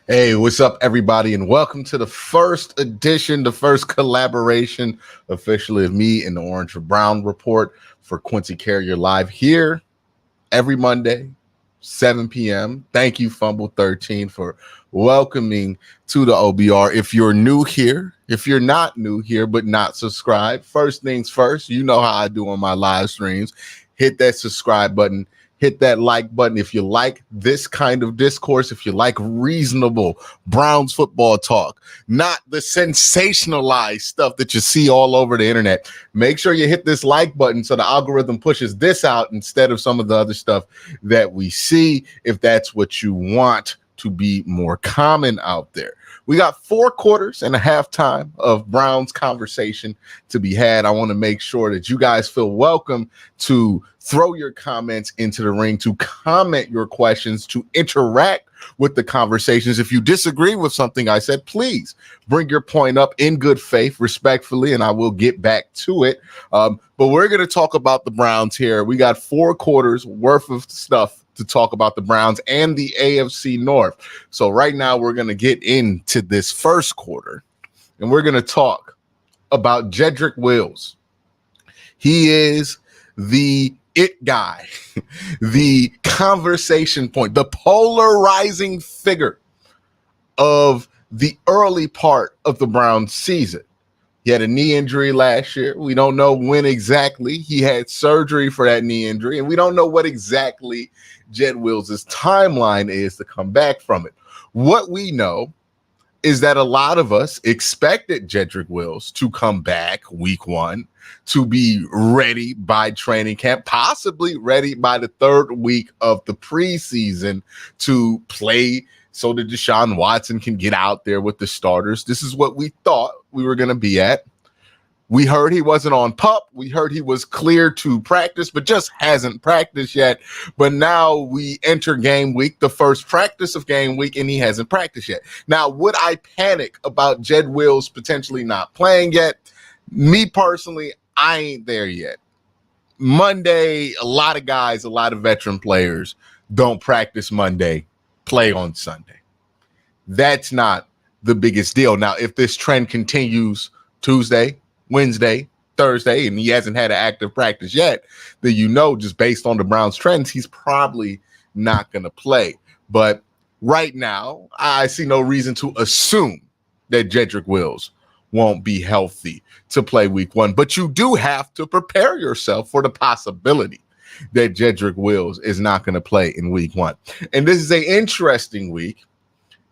Hey, what's up, everybody, and welcome to the first edition, the first collaboration officially of me and the Orange or Brown Report for Quincy Carrier live here every Monday, 7 p.m. Thank you, Fumble 13, for welcoming to the OBR. If you're new here, if you're not new here but not subscribed, first things first, you know how I do on my live streams. Hit that subscribe button. Hit that like button if you like this kind of discourse, if you like reasonable Browns football talk, not the sensationalized stuff that you see all over the internet. Make sure you hit this like button so the algorithm pushes this out instead of some of the other stuff that we see, if that's what you want to be more common out there. We got 4 quarters and a half time of Browns conversation to be had. I want to make sure that you guys feel welcome to throw your comments into the ring, to comment your questions, to interact with the conversations. If you disagree with something I said, please bring your point up in good faith, respectfully, and I will get back to it. But we're going to talk about the Browns here. We got 4 quarters worth of stuff to talk about the Browns and the AFC North. So right now we're going to get into this first quarter, and we're going to talk about Jedrick Wills. He is the it guy, the conversation point, the polarizing figure of the early part of the Browns season. He had a knee injury last year. We don't know when exactly. He had surgery for that knee injury, and we don't know what exactly Jed Wills' timeline is to come back from it. What we know is that a lot of us expected Jedrick Wills to come back week 1, to be ready by training camp, possibly ready by the 3rd week of the preseason to play so that Deshaun Watson can get out there with the starters. This is what we thought we were going to be at. We heard he wasn't on PUP. We heard he was clear to practice, but just hasn't practiced yet. But now we enter game week, the first practice of game week, and he hasn't practiced yet. Now, would I panic about Jed Wills potentially not playing yet? Me personally, I ain't there yet. Monday, a lot of guys, a lot of veteran players don't practice Monday, play on Sunday. That's not the biggest deal. Now, if this trend continues Tuesday, Wednesday, Thursday, and he hasn't had an active practice yet, then you know, just based on the Browns' trends, he's probably not going to play. But right now, I see no reason to assume that Jedrick Wills won't be healthy to play week 1. But you do have to prepare yourself for the possibility that Jedrick Wills is not going to play in week 1. And this is an interesting week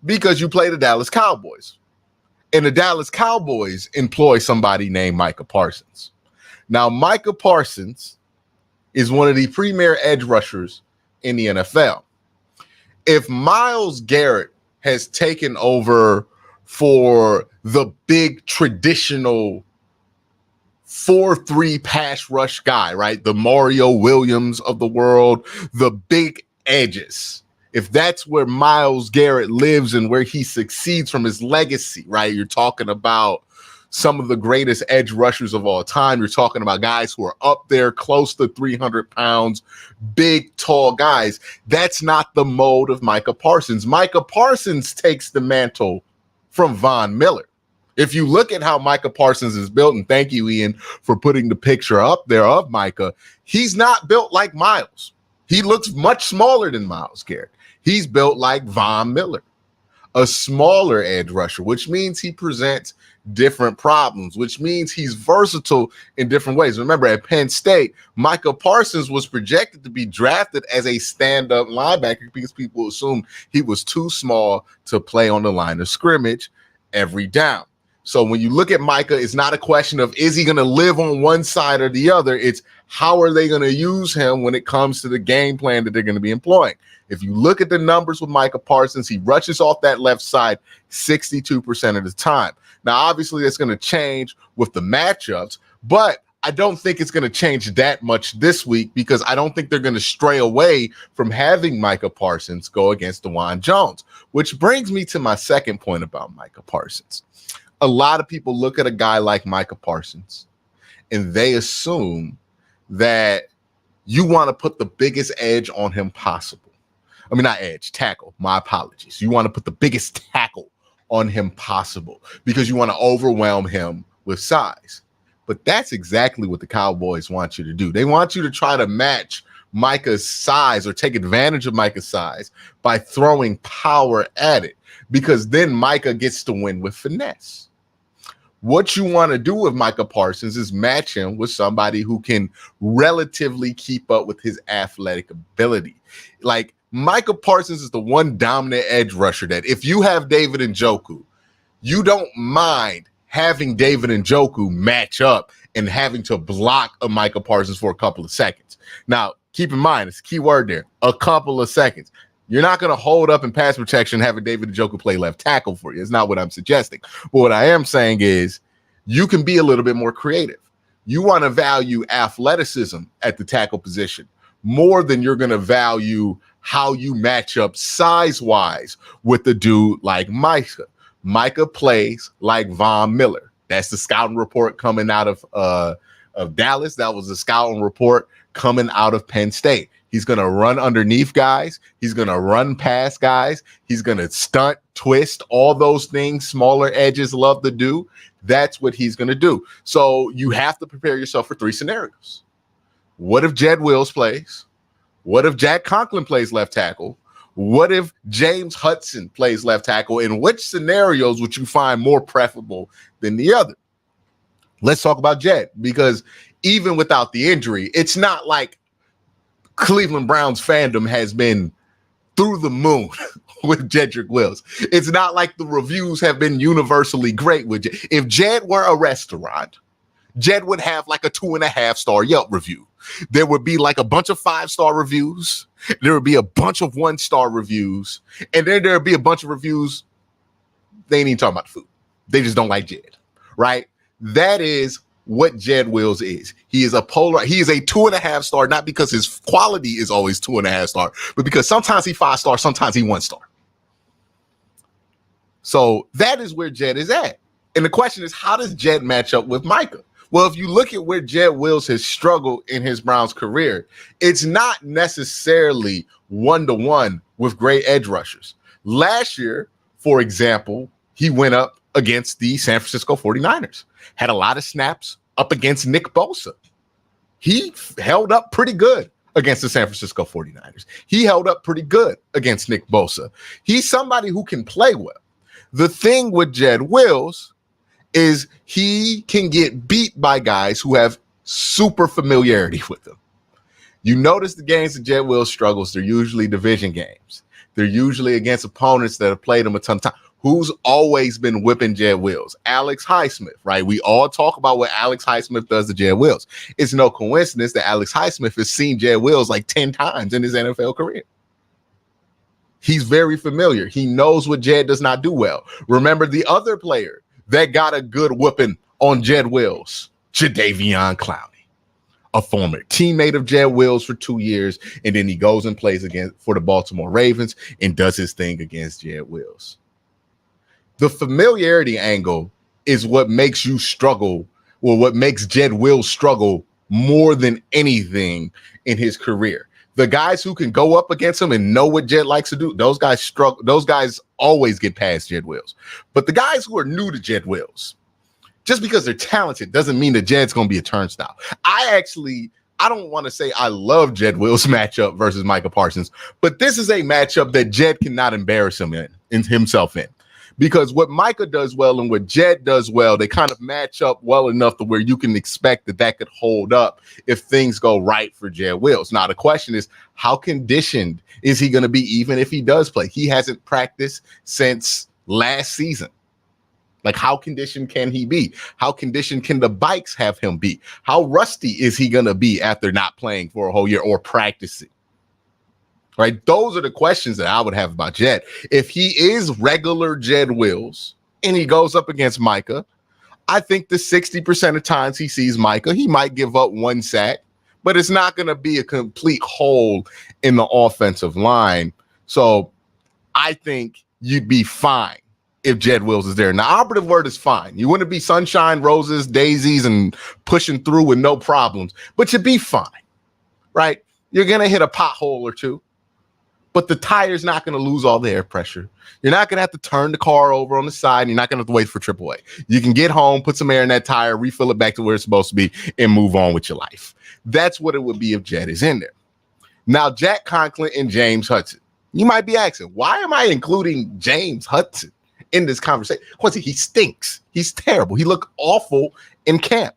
because you play the Dallas Cowboys. And the Dallas Cowboys employ somebody named Micah Parsons. Now, Micah Parsons is one of the premier edge rushers in the NFL. If Myles Garrett has taken over for the big traditional 4-3 pass rush guy, right? The Mario Williams of the world, the big edges. If that's where Myles Garrett lives and where he succeeds from his legacy, right? You're talking about some of the greatest edge rushers of all time. You're talking about guys who are up there close to 300 pounds, big, tall guys. That's not the mode of Micah Parsons. Micah Parsons takes the mantle from Von Miller. If you look at how Micah Parsons is built, and thank you, Ian, for putting the picture up there of Micah, he's not built like Myles. He looks much smaller than Myles Garrett. He's built like Von Miller, a smaller edge rusher, which means he presents different problems, which means he's versatile in different ways. Remember, at Penn State, Micah Parsons was projected to be drafted as a stand-up linebacker because people assumed he was too small to play on the line of scrimmage every down. So when you look at Micah, it's not a question of is he going to live on one side or the other. It's how are they going to use him when it comes to the game plan that they're going to be employing. If you look at the numbers with Micah Parsons, he rushes off that left side 62% of the time. Now, obviously, that's going to change with the matchups, but I don't think it's going to change that much this week because I don't think they're going to stray away from having Micah Parsons go against DeJuan Jones, which brings me to my second point about Micah Parsons. A lot of people look at a guy like Micah Parsons and they assume that you want to put the biggest edge on him possible. I mean, not edge, tackle. My apologies. You want to put the biggest tackle on him possible because you want to overwhelm him with size. But that's exactly what the Cowboys want you to do. They want you to try to match Micah's size or take advantage of Micah's size by throwing power at it, because then Micah gets to win with finesse. What you want to do with Micah Parsons is match him with somebody who can relatively keep up with his athletic ability. Like, Micah Parsons is the one dominant edge rusher that if you have David Njoku, you don't mind having David Njoku match up and having to block a Micah Parsons for a couple of seconds. Now, keep in mind, it's a key word there, a couple of seconds. You're not going to hold up in pass protection having David Njoku play left tackle for you. It's not what I'm suggesting. But what I am saying is you can be a little bit more creative. You want to value athleticism at the tackle position more than you're going to value how you match up size-wise with a dude like Micah. Micah plays like Von Miller. That's the scouting report coming out of Dallas. That was the scouting report coming out of Penn State. He's going to run underneath guys. He's going to run past guys. He's going to stunt, twist, all those things smaller edges love to do. That's what he's going to do. So you have to prepare yourself for three scenarios. What if Jed Wills plays? What if Jack Conklin plays left tackle? What if James Hudson plays left tackle? And which scenarios would you find more preferable than the other? Let's talk about Jed, because even without the injury, it's not like Cleveland Browns fandom has been through the moon with Jedrick Wills. It's not like the reviews have been universally great with Jed. If Jed were a restaurant, Jed would have like a 2.5-star Yelp review. There would be like a bunch of 5-star reviews. There would be a bunch of 1-star reviews. And then there would be a bunch of reviews. They ain't even talking about the food. They just don't like Jed, right? That is what Jed Wills is. He is a 2.5-star, not because his quality is always 2.5-star, but because sometimes he 5-star, sometimes he 1-star. So that is where Jed is at. And the question is, how does Jed match up with Micah? Well, if you look at where Jed Wills has struggled in his Browns career, it's not necessarily one-to-one with great edge rushers. Last year, for example, he went up against the San Francisco 49ers, had a lot of snaps up against Nick Bosa. He held up pretty good against the San Francisco 49ers. He held up pretty good against Nick Bosa. He's somebody who can play well. The thing with Jed Wills is he can get beat by guys who have super familiarity with him. You notice the games that Jed Wills struggles, they're usually division games. They're usually against opponents that have played him a ton of time. Who's always been whipping Jed Wills? Alex Highsmith, right? We all talk about what Alex Highsmith does to Jed Wills. It's no coincidence that Alex Highsmith has seen Jed Wills like 10 times in his NFL career. He's very familiar. He knows what Jed does not do well. Remember the other player that got a good whooping on Jed Wills, Jadeveon Clowney, a former teammate of Jed Wills for 2 years, and then he goes and plays for the Baltimore Ravens and does his thing against Jed Wills. The familiarity angle is what makes you struggle, or what makes Jed Wills struggle more than anything in his career. The guys who can go up against him and know what Jed likes to do, those guys struggle. Those guys always get past Jed Wills. But the guys who are new to Jed Wills, just because they're talented doesn't mean that Jed's going to be a turnstile. I don't want to say I love Jed Wills' matchup versus Micah Parsons, but this is a matchup that Jed cannot embarrass himself in. Because what Micah does well and what Jed does well, they kind of match up well enough to where you can expect that could hold up if things go right for Jed Wills. Now, the question is, how conditioned is he going to be even if he does play? He hasn't practiced since last season. Like, how conditioned can he be? How conditioned can the bikes have him be? How rusty is he going to be after not playing for a whole year or practicing? Right? Those are the questions that I would have about Jed. If he is regular Jed Wills and he goes up against Micah, I think the 60% of times he sees Micah, he might give up 1 sack, but it's not going to be a complete hole in the offensive line. So I think you'd be fine if Jed Wills is there. Now, operative word is fine. You wouldn't be sunshine, roses, daisies, and pushing through with no problems, but you'd be fine, right? You're going to hit a pothole or two. but the tire's not going to lose all the air pressure. You're not going to have to turn the car over on the side. And you're not going to have to wait for AAA. You can get home, put some air in that tire, refill it back to where it's supposed to be, and move on with your life. That's what it would be if Jed is in there. Now, Jack Conklin and James Hudson. You might be asking, why am I including James Hudson in this conversation? Quincy, he stinks. He's terrible. He looked awful in camp.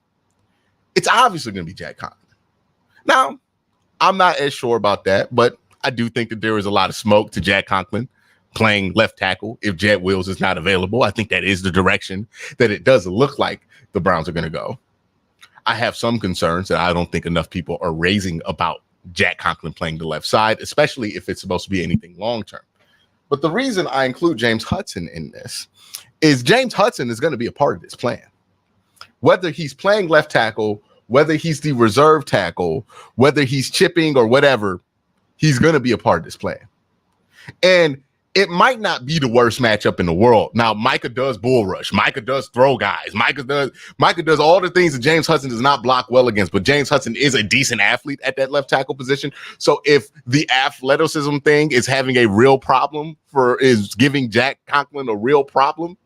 It's obviously going to be Jack Conklin. Now, I'm not as sure about that, but I do think that there is a lot of smoke to Jack Conklin playing left tackle if Jed Wills is not available. I think that is the direction that it does look like the Browns are going to go. I have some concerns that I don't think enough people are raising about Jack Conklin playing the left side, especially if it's supposed to be anything long-term. But the reason I include James Hudson in this is James Hudson is going to be a part of this plan. Whether he's playing left tackle, whether he's the reserve tackle, whether he's chipping or whatever, he's going to be a part of this plan. And it might not be the worst matchup in the world. Now, Micah does bull rush. Micah does throw guys. Micah does all the things that James Hudson does not block well against, but James Hudson is a decent athlete at that left tackle position. So if the athleticism thing is having a real problem is giving Jack Conklin a real problem,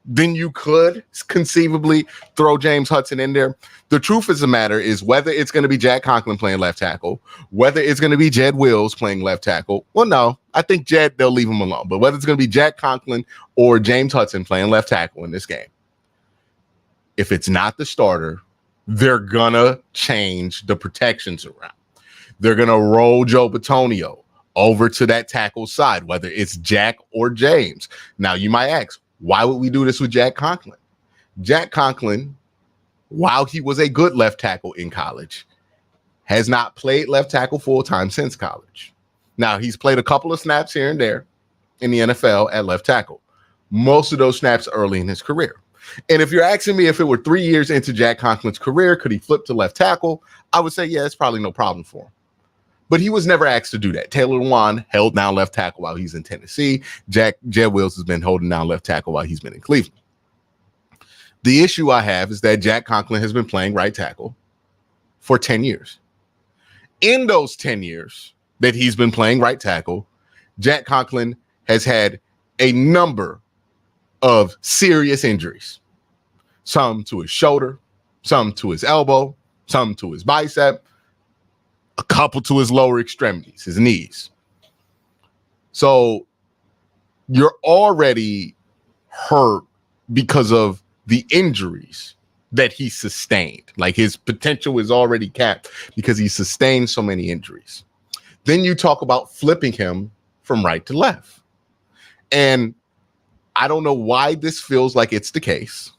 then you could conceivably throw James Hudson in there. The truth of the matter is whether it's going to be Jack Conklin playing left tackle, whether it's going to be Jed Wills playing left tackle. Well, no, I think Jed, they'll leave him alone. But whether it's going to be Jack Conklin or James Hudson playing left tackle in this game, if it's not the starter, they're going to change the protections around. They're going to roll Joe Bitonio over to that tackle side, whether it's Jack or James. Now, you might ask, why would we do this with Jack Conklin? Jack Conklin, while he was a good left tackle in college, has not played left tackle full-time since college. Now, he's played a couple of snaps here and there in the NFL at left tackle. Most of those snaps early in his career. And if you're asking me if it were 3 years into Jack Conklin's career, could he flip to left tackle? I would say, yeah, it's probably no problem for him. But he was never asked to do that. Taylor Lewan held down left tackle while he's in Tennessee. Jed Wills has been holding down left tackle while he's been in Cleveland. The issue I have is that Jack Conklin has been playing right tackle for 10 years. In those 10 years that he's been playing right tackle, Jack Conklin has had a number of serious injuries. Some to his shoulder, some to his elbow, some to his bicep, a couple to his lower extremities, his knees. So you're already hurt because of the injuries that he sustained. Like his potential is already capped because he sustained so many injuries. Then you talk about flipping him from right to left. And I don't know why this feels like it's the case,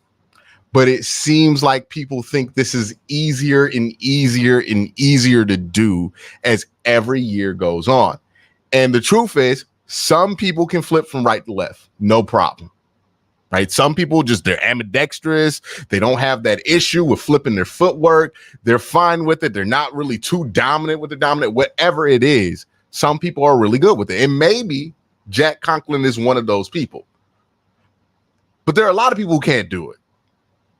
but it seems like people think this is easier and easier and easier to do as every year goes on. And the truth is, some people can flip from right to left, no problem. Right? Some people they're ambidextrous. They don't have that issue with flipping their footwork. They're fine with it. They're not really too dominant with the dominant, whatever it is. Some people are really good with it. And maybe Jack Conklin is one of those people. But there are a lot of people who can't do it,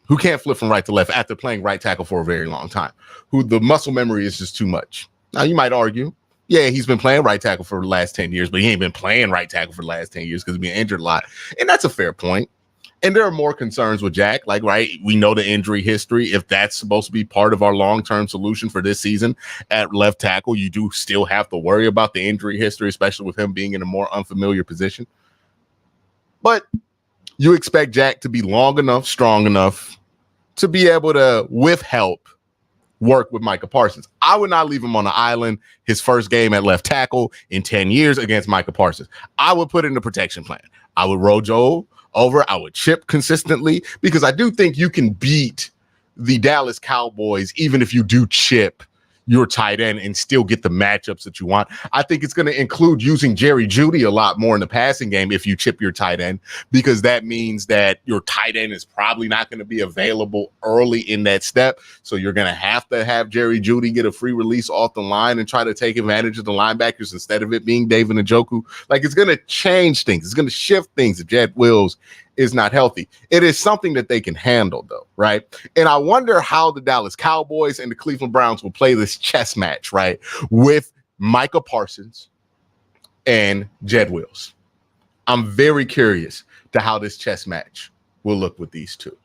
who can't flip from right to left after playing right tackle for a very long time, who the muscle memory is just too much. Now, you might argue, yeah, he's been playing right tackle for the last 10 years, but he ain't been playing right tackle for the last 10 years because he's been injured a lot. And that's a fair point. And there are more concerns with Jack. Like, right, we know the injury history. If that's supposed to be part of our long-term solution for this season at left tackle, you do still have to worry about the injury history, especially with him being in a more unfamiliar position. But you expect Jack to be long enough, strong enough to be able to, with help, work with Micah Parsons. I would not leave him on the island his first game at left tackle in 10 years against Micah Parsons. I would put in the protection plan. I would roll Joe over. I would chip consistently because I do think you can beat the Dallas Cowboys even if you do chip your tight end and still get the matchups that you want. I think it's going to include using Jerry Jeudy a lot more in the passing game if you chip your tight end, because that means that your tight end is probably not going to be available early in that step. So you're going to have Jerry Jeudy get a free release off the line and try to take advantage of the linebackers instead of it being David Njoku. Like, it's going to change things. It's going to shift things if Jed Wills is not healthy. It is something that they can handle, though, right? And I wonder how the Dallas Cowboys and the Cleveland Browns will play this chess match, right, with Micah Parsons and Jed Wills. I'm very curious to how this chess match will look with these two,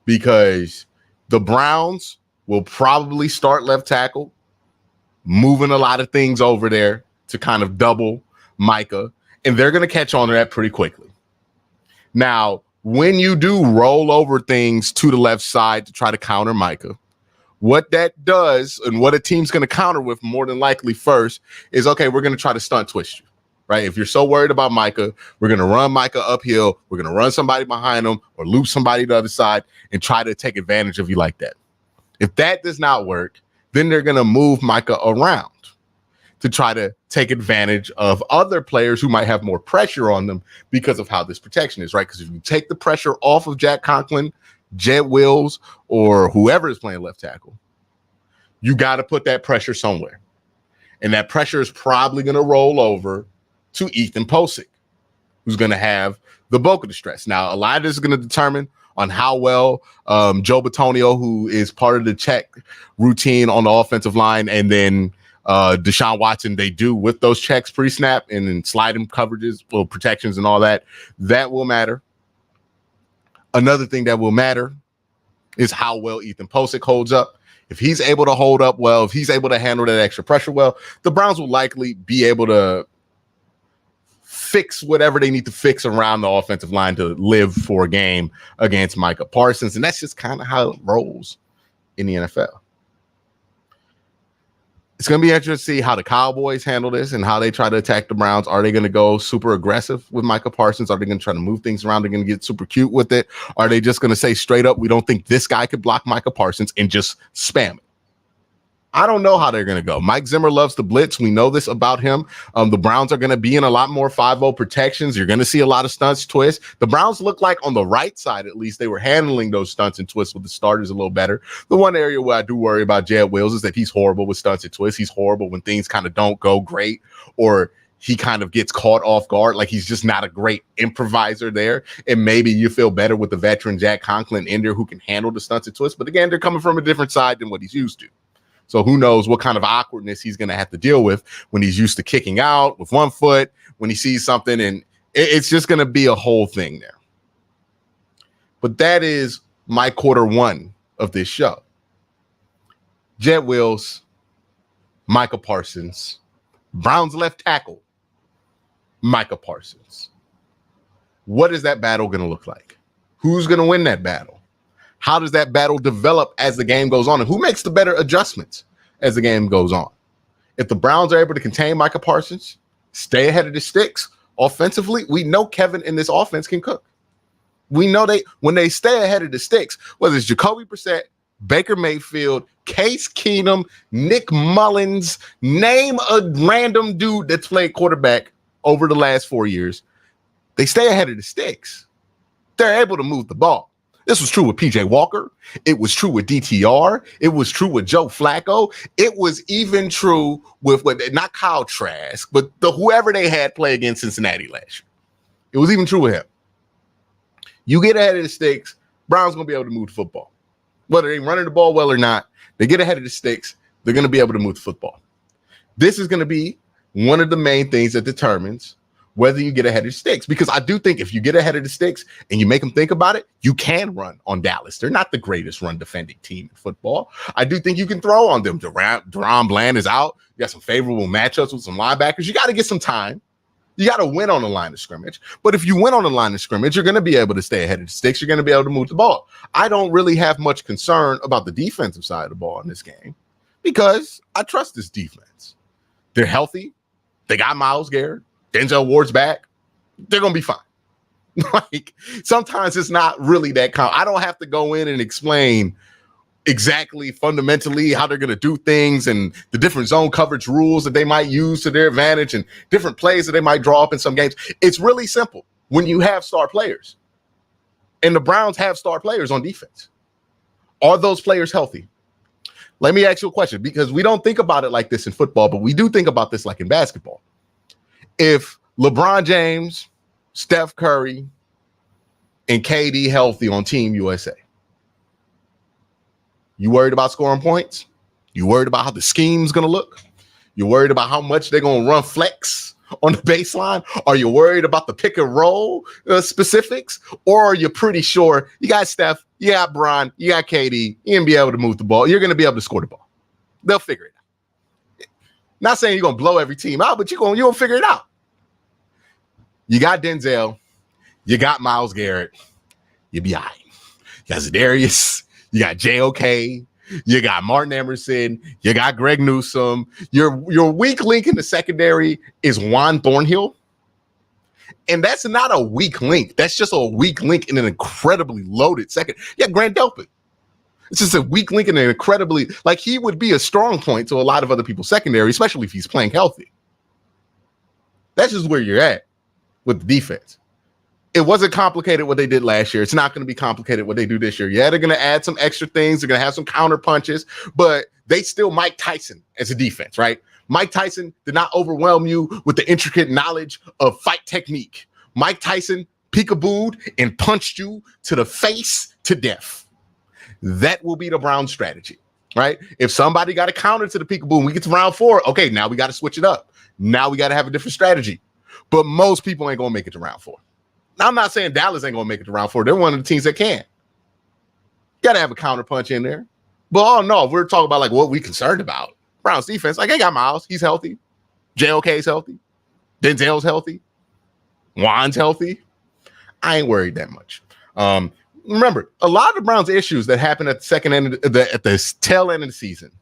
because the Browns will probably start left tackle, moving a lot of things over there to kind of double Micah, and they're going to catch on to that pretty quickly. Now, when you do roll over things to the left side to try to counter Micah, what that does and what a team's going to counter with more than likely first is, okay, we're going to try to stunt twist you, right? If you're so worried about Micah, we're going to run Micah uphill. We're going to run somebody behind him or loop somebody to the other side and try to take advantage of you like that. If that does not work, then they're going to move Micah around to try to take advantage of other players who might have more pressure on them because of how this protection is, right? Because if you take the pressure off of Jack Conklin, Jed Wills, or whoever is playing left tackle, you got to put that pressure somewhere. And that pressure is probably going to roll over to Ethan Posick, who's going to have the bulk of the stress. Now, a lot of this is going to determine on how well Joe Bitonio, who is part of the check routine on the offensive line, and then Deshaun Watson, they do with those checks pre-snap and then sliding coverages, well, protections and all that. That will matter. Another thing that will matter is how well Ethan Posick holds up. If he's able to hold up well, if he's able to handle that extra pressure well, the Browns will likely be able to fix whatever they need to fix around the offensive line to live for a game against Micah Parsons. And that's just kind of how it rolls in the NFL. It's going to be interesting to see how the Cowboys handle this and how they try to attack the Browns. Are they going to go super aggressive with Micah Parsons? Are they going to try to move things around? They're going to get super cute with it? Are they just going to say straight up, we don't think this guy could block Micah Parsons, and just spam it? I don't know how they're going to go. Mike Zimmer loves to blitz. We know this about him. The Browns are going to be in a lot more 5-0 protections. You're going to see a lot of stunts, twists. The Browns look like on the right side, at least, they were handling those stunts and twists with the starters a little better. The one area where I do worry about Jed Wills is that he's horrible with stunts and twists. He's horrible when things kind of don't go great, or he kind of gets caught off guard. Like, he's just not a great improviser there. And maybe you feel better with the veteran Jack Conklin in there who can handle the stunts and twists. But again, they're coming from a different side than what he's used to. So who knows what kind of awkwardness he's going to have to deal with when he's used to kicking out with one foot, when he sees something, and it's just going to be a whole thing there. But that is my quarter one of this show. Jed Wills, Micah Parsons, Browns left tackle, Micah Parsons. What is that battle going to look like? Who's going to win that battle? How does that battle develop as the game goes on? And who makes the better adjustments as the game goes on? If the Browns are able to contain Micah Parsons, stay ahead of the sticks offensively, we know Kevin in this offense can cook. We know when they stay ahead of the sticks, whether it's Jacoby Brissett, Baker Mayfield, Case Keenum, Nick Mullins, name a random dude that's played quarterback over the last 4 years, they stay ahead of the sticks. They're able to move the ball. This was true with PJ Walker. It was true with DTR. It was true with Joe Flacco. It was even true with not Kyle Trask, but whoever they had play against Cincinnati last year. It was even true with him. You get ahead of the sticks, Browns going to be able to move the football. Whether they're running the ball well or not, they get ahead of the sticks, they're going to be able to move the football. This is going to be one of the main things that determines whether you get ahead of the sticks. Because I do think if you get ahead of the sticks and you make them think about it, you can run on Dallas. They're not the greatest run defending team in football. I do think you can throw on them. Deron Bland is out. You got some favorable matchups with some linebackers. You got to get some time. You got to win on the line of scrimmage. But if you win on the line of scrimmage, you're going to be able to stay ahead of the sticks. You're going to be able to move the ball. I don't really have much concern about the defensive side of the ball in this game because I trust this defense. They're healthy. They got Myles Garrett. Denzel Ward's back. They're going to be fine. Like, sometimes it's not really that I don't have to go in and explain exactly fundamentally how they're going to do things and the different zone coverage rules that they might use to their advantage and different plays that they might draw up in some games. It's really simple when you have star players. And the Browns have star players on defense. Are those players healthy? Let me ask you a question, because we don't think about it like this in football, but we do think about this like in basketball. If LeBron James, Steph Curry, and KD healthy on Team USA, you worried about scoring points? You worried about how the scheme's going to look? You worried about how much they're going to run flex on the baseline? Are you worried about the pick and roll specifics? Or are you pretty sure you got Steph, you got Bron, you got KD, you're going to be able to move the ball. You're going to be able to score the ball. They'll figure it out. Not saying you're going to blow every team out, but you're going to figure it out. You got Denzel. You got Myles Garrett. You'll be all right. You got Za'Darius. You got JOK. You got Martin Emerson. You got Greg Newsome. Your weak link in the secondary is Juan Thornhill. And that's not a weak link. That's just a weak link in an incredibly loaded second. Yeah, Grant Delpit. It's just a weak link in an incredibly, like, he would be a strong point to a lot of other people's secondary, especially if he's playing healthy. That's just where you're at with the defense. It wasn't complicated what they did last year. It's not going to be complicated what they do this year. Yeah, they're going to add some extra things. They're going to have some counter punches, but they still Mike Tyson as a defense, right? Mike Tyson did not overwhelm you with the intricate knowledge of fight technique. Mike Tyson peekabooed and punched you to the face to death. That will be the Browns strategy, right? If somebody got a counter to the peekaboo and we get to round 4, okay, now we got to switch it up. Now we got to have a different strategy. But most people ain't going to make it to round 4. Now, I'm not saying Dallas ain't going to make it to round 4. They're one of the teams that can. Got to have a counter punch in there. But oh no, if we're talking about like what we concerned about, Browns defense, like they got Myles. He's healthy. JOK's healthy. Denzel's healthy. Juan's healthy. I ain't worried that much. Remember, a lot of the Browns issues that happen at the second end of at the tail end of the season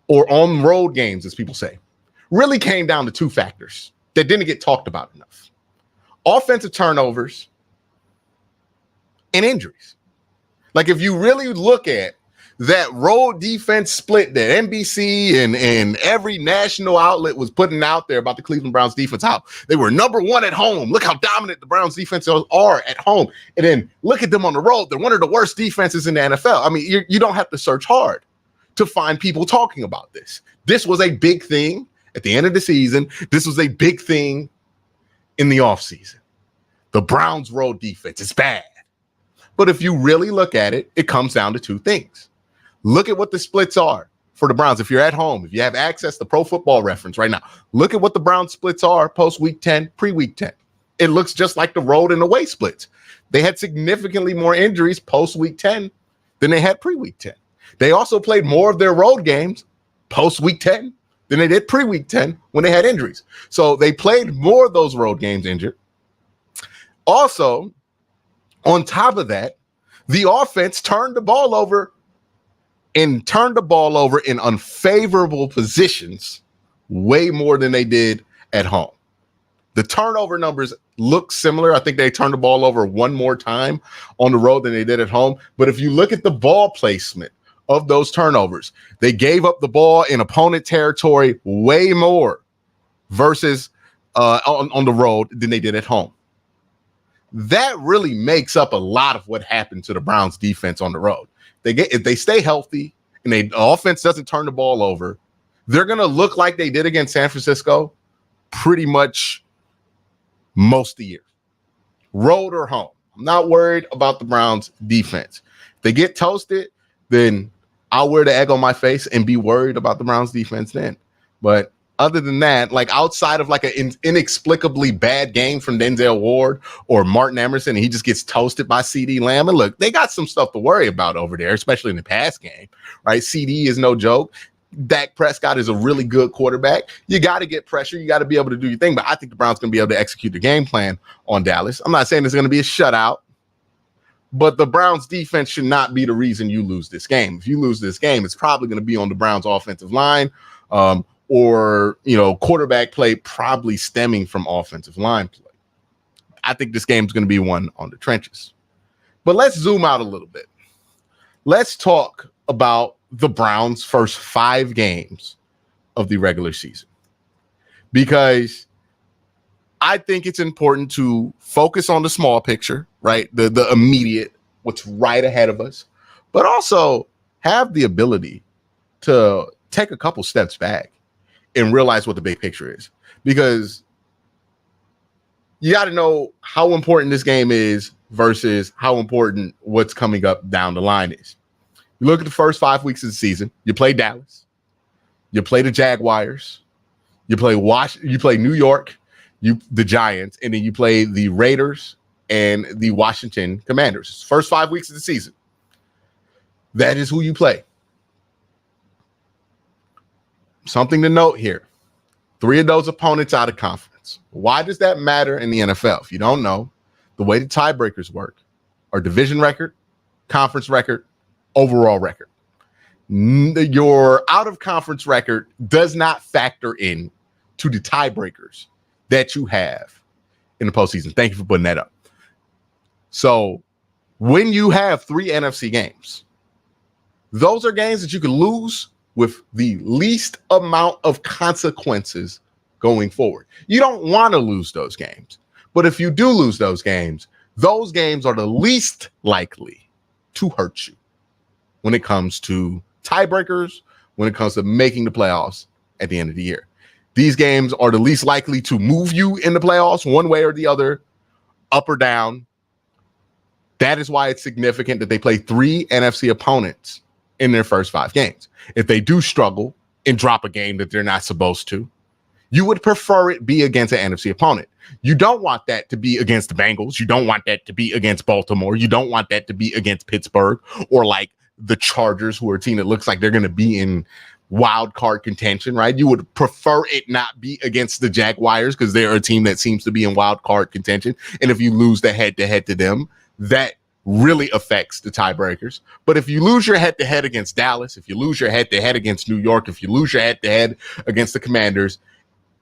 or on road games, as people say, really came down to 2 factors that didn't get talked about enough. Offensive turnovers and injuries. Like if you really look at that road defense split that NBC and every national outlet was putting out there about the Cleveland Browns defense, how they were number 1 at home. Look how dominant the Browns defense are at home. And then look at them on the road. They're one of the worst defenses in the NFL. I mean, you don't have to search hard to find people talking about this. This was a big thing at the end of the season. This was a big thing in the offseason. The Browns road defense is bad. But if you really look at it, it comes down to 2 things. Look at what the splits are for the Browns. If you're at home, if you have access to Pro Football Reference right now, look at what the Browns splits are post-week 10, pre-week 10. It looks just like the road and away splits. They had significantly more injuries post-week 10 than they had pre-week 10. They also played more of their road games post-week 10 than they did pre-week 10 when they had injuries. So they played more of those road games injured. Also, on top of that, the offense turned the ball over in unfavorable positions way more than they did at home. The turnover numbers look similar. I think they turned the ball over 1 more time on the road than they did at home. But if you look at the ball placement of those turnovers, they gave up the ball in opponent territory way more versus on the road than they did at home. That really makes up a lot of what happened to the Browns defense on the road. If they stay healthy and the offense doesn't turn the ball over, they're going to look like they did against San Francisco pretty much most of the year, road or home. I'm not worried about the Browns defense. If they get toasted, then I'll wear the egg on my face and be worried about the Browns defense then. But other than that, like outside of like an inexplicably bad game from Denzel Ward or Martin Emerson, and he just gets toasted by CD Lamb. And look, they got some stuff to worry about over there, especially in the pass game, right? CD is no joke. Dak Prescott is a really good quarterback. You got to get pressure. You got to be able to do your thing. But I think the Browns going to be able to execute the game plan on Dallas. I'm not saying it's going to be a shutout, but the Browns defense should not be the reason you lose this game. If you lose this game, it's probably going to be on the Browns offensive line. Or, quarterback play probably stemming from offensive line play. I think this game is going to be one on the trenches. But let's zoom out a little bit. Let's talk about the Browns' first 5 games of the regular season. Because I think it's important to focus on the small picture, right? The immediate, what's right ahead of us, but also have the ability to take a couple steps back and realize what the big picture is, because you got to know how important this game is versus how important what's coming up down the line is. You look at the first 5 weeks of the season, you play Dallas, you play the Jaguars, You play New York, the Giants, and then you play the Raiders and the Washington Commanders. First 5 weeks of the season. That is who you play. Something to note here. 3 of those opponents out of conference. Why does that matter in the NFL? If you don't know, the way the tiebreakers work are division record, conference record, overall record. Your out-of-conference record does not factor in to the tiebreakers that you have in the postseason. Thank you for putting that up. So when you have 3 NFC games, those are games that you can lose with the least amount of consequences going forward. You don't want to lose those games. But if you do lose those games are the least likely to hurt you when it comes to tiebreakers, when it comes to making the playoffs at the end of the year. These games are the least likely to move you in the playoffs one way or the other, up or down. That is why it's significant that they play 3 NFC opponents in their first 5 games. If they do struggle and drop a game that they're not supposed to, you would prefer it be against an NFC opponent. You don't want that to be against the Bengals. You don't want that to be against Baltimore. You don't want that to be against Pittsburgh or like the Chargers, who are a team that looks like they're going to be in wild card contention, right? You would prefer it not be against the Jaguars because they're a team that seems to be in wild card contention. And if you lose the head-to-head to them, that really affects the tiebreakers. But if you lose your head-to-head against Dallas, if you lose your head-to-head against New York, if you lose your head-to-head against the Commanders,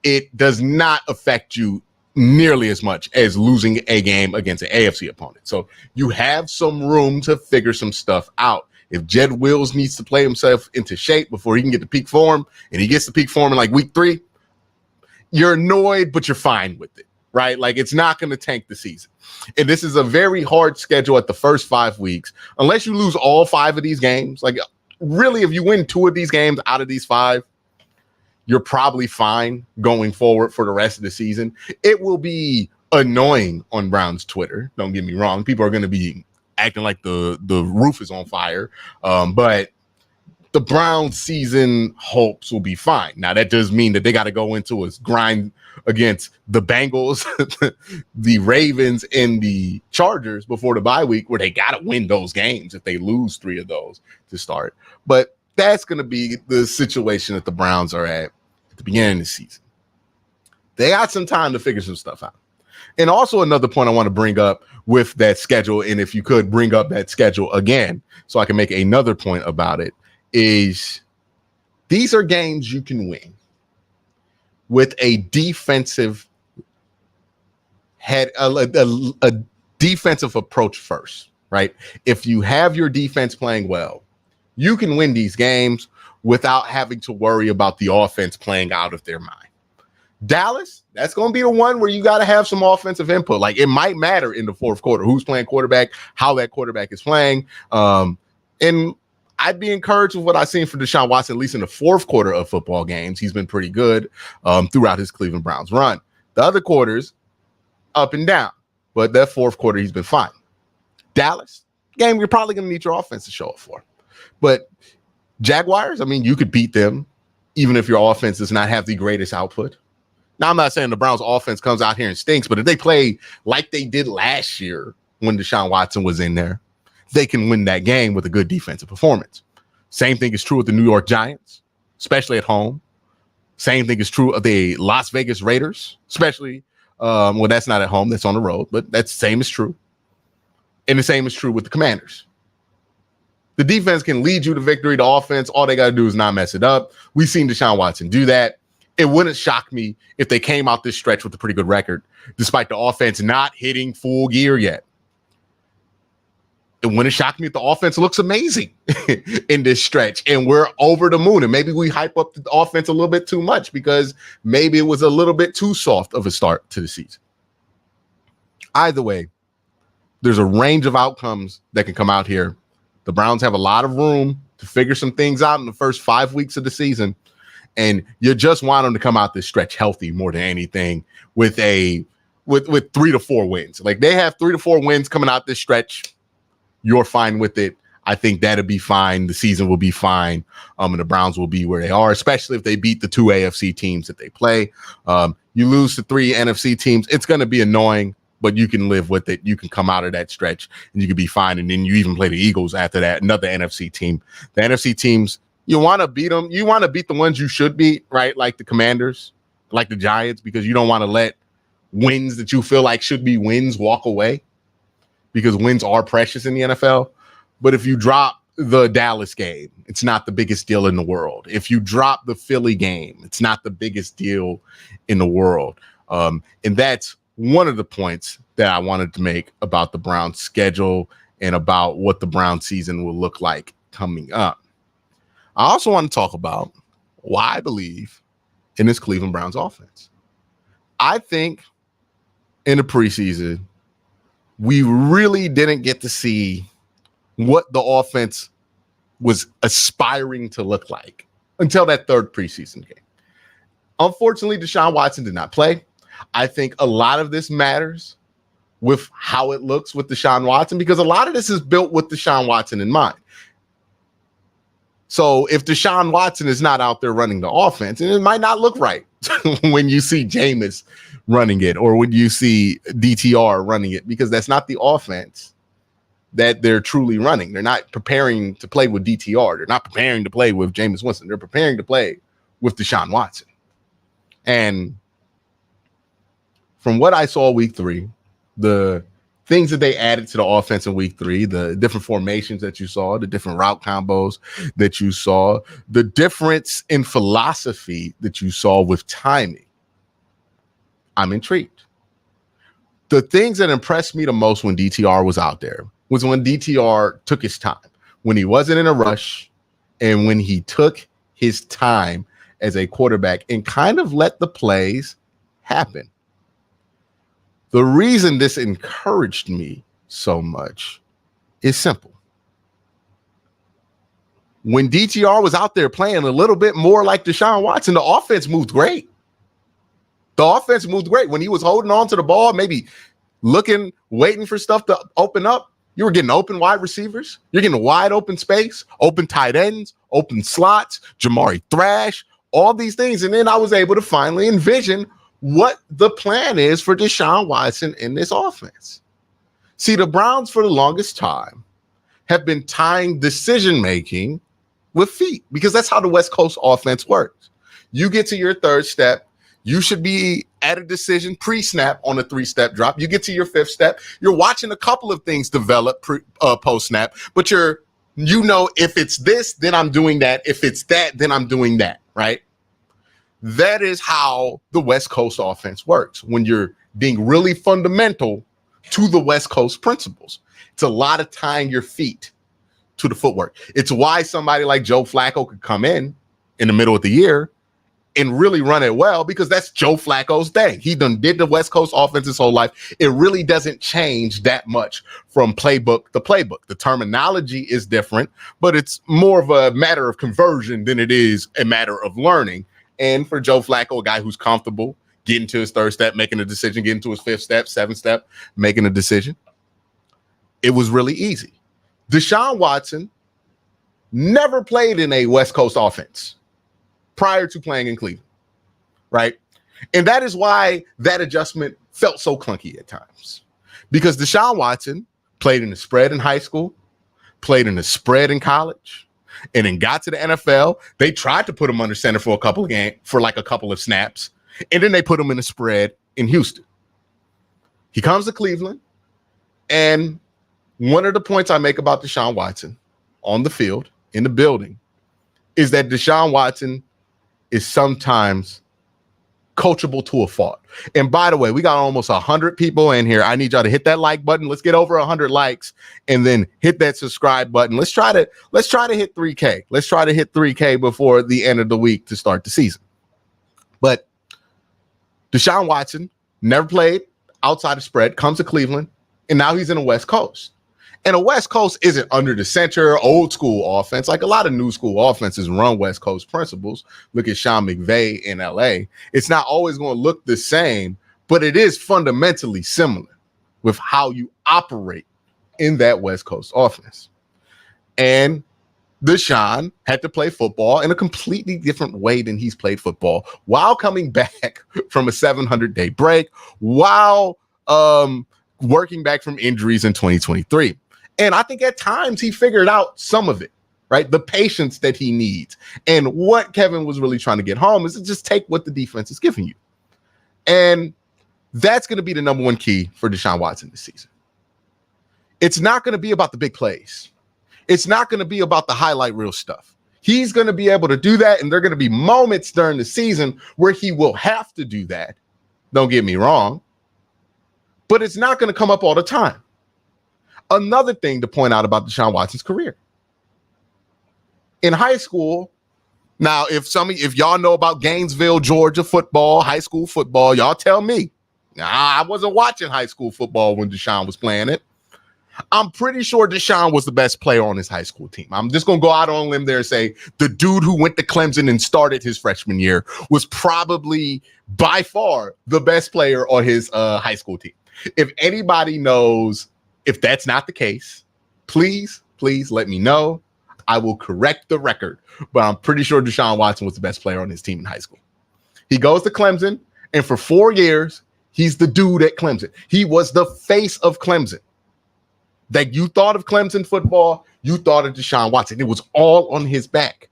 it does not affect you nearly as much as losing a game against an AFC opponent. So you have some room to figure some stuff out. If Jed Wills needs to play himself into shape before he can get to peak form, and he gets to peak form in like week 3, you're annoyed, but you're fine with it, right? Like, it's not going to tank the season. And this is a very hard schedule at the first 5 weeks, unless you lose all 5 of these games. Like, really, if you win 2 of these games out of these 5, you're probably fine going forward for the rest of the season. It will be annoying on Browns Twitter. Don't get me wrong. People are going to be acting like the roof is on fire. But the Browns season hopes will be fine. Now, that does mean that they got to go into a grind against the Bengals, the Ravens, and the Chargers before the bye week, where they got to win those games if they lose 3 of those to start. But that's going to be the situation that the Browns are at the beginning of the season. They got some time to figure some stuff out. And also another point I want to bring up with that schedule, and if you could bring up that schedule again so I can make another point about it, is these are games you can win with a defensive a defensive approach first, right? If you have your defense playing well, you can win these games without having to worry about the offense playing out of their mind. Dallas, that's going to be the one where you got to have some offensive input. Like, it might matter in the fourth quarter, who's playing quarterback, how that quarterback is playing. And I'd be encouraged with what I've seen from Deshaun Watson, at least in the fourth quarter of football games. He's been pretty good throughout his Cleveland Browns run. The other quarters, up and down. But that fourth quarter, he's been fine. Dallas, game you're probably going to need your offense to show up for. But Jaguars, I mean, you could beat them even if your offense does not have the greatest output. Now, I'm not saying the Browns offense comes out here and stinks, but if they play like they did last year when Deshaun Watson was in there, they can win that game with a good defensive performance. Same thing is true with the New York Giants, especially at home. Same thing is true of the Las Vegas Raiders, especially, well, that's not at home, that's on the road, but that's the same is true. And the same is true with the Commanders. The defense can lead you to victory. The offense, all they got to do is not mess it up. We've seen Deshaun Watson do that. It wouldn't shock me if they came out this stretch with a pretty good record, despite the offense not hitting full gear yet. It wouldn't shock me if the offense looks amazing in this stretch and we're over the moon. And maybe we hype up the offense a little bit too much because maybe it was a little bit too soft of a start to the season. Either way, there's a range of outcomes that can come out here. The Browns have a lot of room to figure some things out in the first 5 weeks of the season. And you just want them to come out this stretch healthy more than anything with 3 to 4 wins. Like, they have 3 to 4 wins coming out this stretch. You're fine with it. I think that'll be fine. The season will be fine. And the Browns will be where they are, especially if they beat the 2 AFC teams that they play. You lose to 3 NFC teams. It's going to be annoying, but you can live with it. You can come out of that stretch and you can be fine. And then you even play the Eagles after that, another NFC team. The NFC teams, you want to beat them. You want to beat the ones you should beat, right? Like the Commanders, like the Giants, because you don't want to let wins that you feel like should be wins walk away, because wins are precious in the NFL. But if you drop the Dallas game, it's not the biggest deal in the world. If you drop the Philly game, it's not the biggest deal in the world. And that's one of the points that I wanted to make about the Browns schedule and about what the Browns season will look like coming up. I also want to talk about why I believe in this Cleveland Browns offense. I think in the preseason, we really didn't get to see what the offense was aspiring to look like until that third preseason game. Unfortunately, Deshaun Watson did not play. I think a lot of this matters with how it looks with Deshaun Watson, because a lot of this is built with Deshaun Watson in mind. So if Deshaun Watson is not out there running the offense, and it might not look right when you see Jameis running it or when you see DTR running it, because that's not the offense that they're truly running. They're not preparing to play with DTR. They're not preparing to play with Jameis Winston. They're preparing to play with Deshaun Watson. And from what I saw week 3, the things that they added to the offense in week 3, the different formations that you saw, the different route combos that you saw, the difference in philosophy that you saw with timing, I'm intrigued. The things that impressed me the most when DTR was out there was when DTR took his time, when he wasn't in a rush, and when he took his time as a quarterback and kind of let the plays happen. The reason this encouraged me so much is simple. When DTR was out there playing a little bit more like Deshaun Watson, the offense moved great. The offense moved great. When he was holding on to the ball, maybe looking, waiting for stuff to open up, you were getting open wide receivers. You're getting wide open space, open tight ends, open slots, Jamari Thrash, all these things. And then I was able to finally envision what the plan is for Deshaun Watson in this offense. See, the Browns for the longest time have been tying decision-making with feet, because that's how the West Coast offense works. You get to your third step, you should be at a decision pre-snap on a 3-step drop. You get to your 5th step, you're watching a couple of things develop post-snap, but if it's this, then I'm doing that. If it's that, then I'm doing that, right? That is how the West Coast offense works when you're being really fundamental to the West Coast principles. It's a lot of tying your feet to the footwork. It's why somebody like Joe Flacco could come in the middle of the year and really run it well, because that's Joe Flacco's thing. He done did the West Coast offense his whole life. It really doesn't change that much from playbook to playbook. The terminology is different, but it's more of a matter of conversion than it is a matter of learning. And for Joe Flacco, a guy who's comfortable getting to his 3rd step, making a decision, getting to his 5th step, 7th step, making a decision, it was really easy. Deshaun Watson never played in a West Coast offense prior to playing in Cleveland, right? And that is why that adjustment felt so clunky at times, because Deshaun Watson played in the spread in high school, played in the spread in college, and then got to the NFL. They tried to put him under center for a couple of snaps, and then they put him in the spread in Houston. He comes to Cleveland, and one of the points I make about Deshaun Watson on the field, in the building, is that Deshaun Watson is sometimes coachable to a fault. And by the way, we got almost 100 people in here. I need y'all to hit that like button. Let's get over 100 likes and then hit that subscribe button. Let's try to hit 3K. Let's try to hit 3K before the end of the week to start the season. But Deshaun Watson never played outside of spread, comes to Cleveland, and now he's in the West Coast. And the West Coast isn't under the center, old school offense. Like a lot of new school offenses run West Coast principles. Look at Sean McVay in LA. It's not always going to look the same, but it is fundamentally similar with how you operate in that West Coast offense. And Deshaun had to play football in a completely different way than he's played football while coming back from a 700-day break, while working back from injuries in 2023. And I think at times he figured out some of it, right? The patience that he needs. And what Kevin was really trying to get home is to just take what the defense is giving you. And that's going to be the number one key for Deshaun Watson this season. It's not going to be about the big plays. It's not going to be about the highlight reel stuff. He's going to be able to do that, and there are going to be moments during the season where he will have to do that. Don't get me wrong. But it's not going to come up all the time. Another thing to point out about Deshaun Watson's career. In high school, now, if y'all know about Gainesville, Georgia football, high school football, y'all tell me. I wasn't watching high school football when Deshaun was playing it. I'm pretty sure Deshaun was the best player on his high school team. I'm just going to go out on a limb there and say the dude who went to Clemson and started his freshman year was probably by far the best player on his high school team. If anybody knows if that's not the case, please let me know. I will correct the record, but I'm pretty sure Deshaun Watson was the best player on his team in high school. He goes to Clemson, and for 4 years, he's the dude at Clemson. He was the face of Clemson. That you thought of Clemson football, you thought of Deshaun Watson. It was all on his back.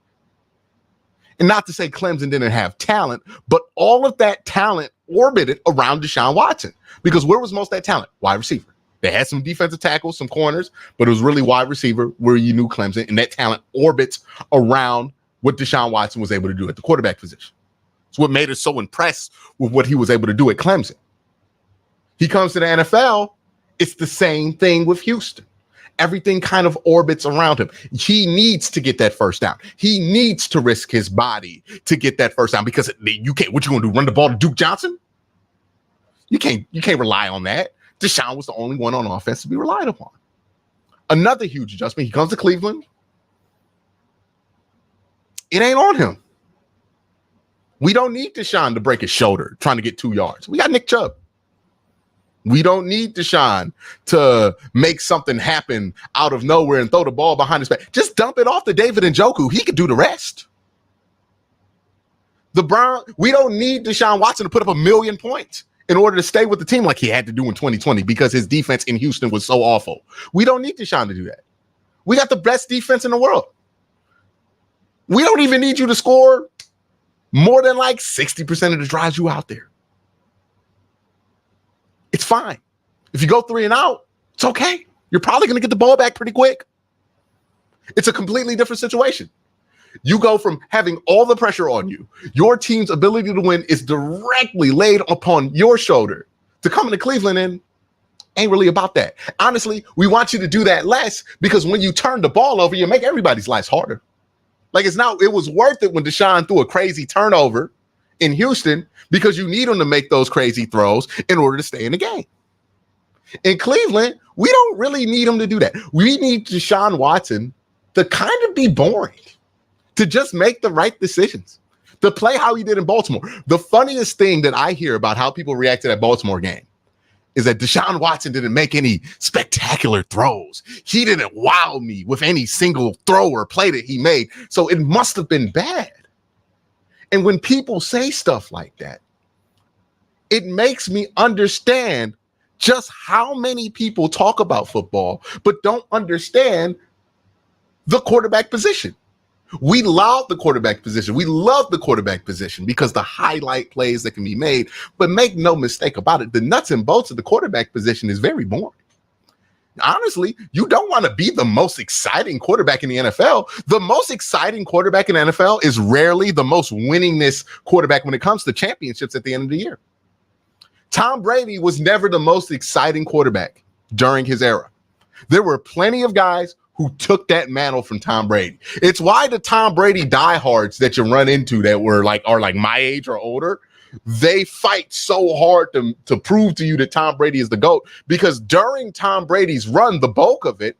And not to say Clemson didn't have talent, but all of that talent orbited around Deshaun Watson. Because where was most of that talent? Wide receiver. They had some defensive tackles, some corners, but it was really wide receiver where you knew Clemson, and that talent orbits around what Deshaun Watson was able to do at the quarterback position. It's what made us so impressed with what he was able to do at Clemson. He comes to the NFL, it's the same thing with Houston. Everything kind of orbits around him. He needs to get that first down. He needs to risk his body to get that first down because you can't, what you gonna do, run the ball to Duke Johnson? You can't rely on that. Deshaun was the only one on offense to be relied upon. Another huge adjustment. He comes to Cleveland. It ain't on him. We don't need Deshaun to break his shoulder trying to get 2 yards. We got Nick Chubb. We don't need Deshaun to make something happen out of nowhere and throw the ball behind his back. Just dump it off to David Njoku. He could do the rest. We don't need Deshaun Watson to put up 1 million points in order to stay with the team like he had to do in 2020 because his defense in Houston was so awful. We don't need Deshaun to do that. We got the best defense in the world. We don't even need you to score more than like 60% of the drives you out there. It's fine. If you go 3 and out, it's okay. You're probably going to get the ball back pretty quick. It's a completely different situation. You go from having all the pressure on you, your team's ability to win is directly laid upon your shoulder, to come into Cleveland and ain't really about that. Honestly, we want you to do that less because when you turn the ball over, you make everybody's lives harder. Like it was worth it when Deshaun threw a crazy turnover in Houston because you need him to make those crazy throws in order to stay in the game. In Cleveland, we don't really need him to do that. We need Deshaun Watson to kind of be boring, to just make the right decisions, to play how he did in Baltimore. The funniest thing that I hear about how people react to that Baltimore game is that Deshaun Watson didn't make any spectacular throws. He didn't wow me with any single throw or play that he made. So it must have been bad. And when people say stuff like that, it makes me understand just how many people talk about football, but don't understand the quarterback position. We love the quarterback position. We love the quarterback position because the highlight plays that can be made, but make no mistake about it, the nuts and bolts of the quarterback position is very boring. Honestly, you don't want to be the most exciting quarterback in the NFL. The most exciting quarterback in the NFL is rarely the most winningest quarterback when it comes to championships at the end of the year. Tom Brady was never the most exciting quarterback during his era. There were plenty of guys who took that mantle from Tom Brady. It's why the Tom Brady diehards that you run into that are like my age or older, they fight so hard to prove to you that Tom Brady is the GOAT, because during Tom Brady's run, the bulk of it,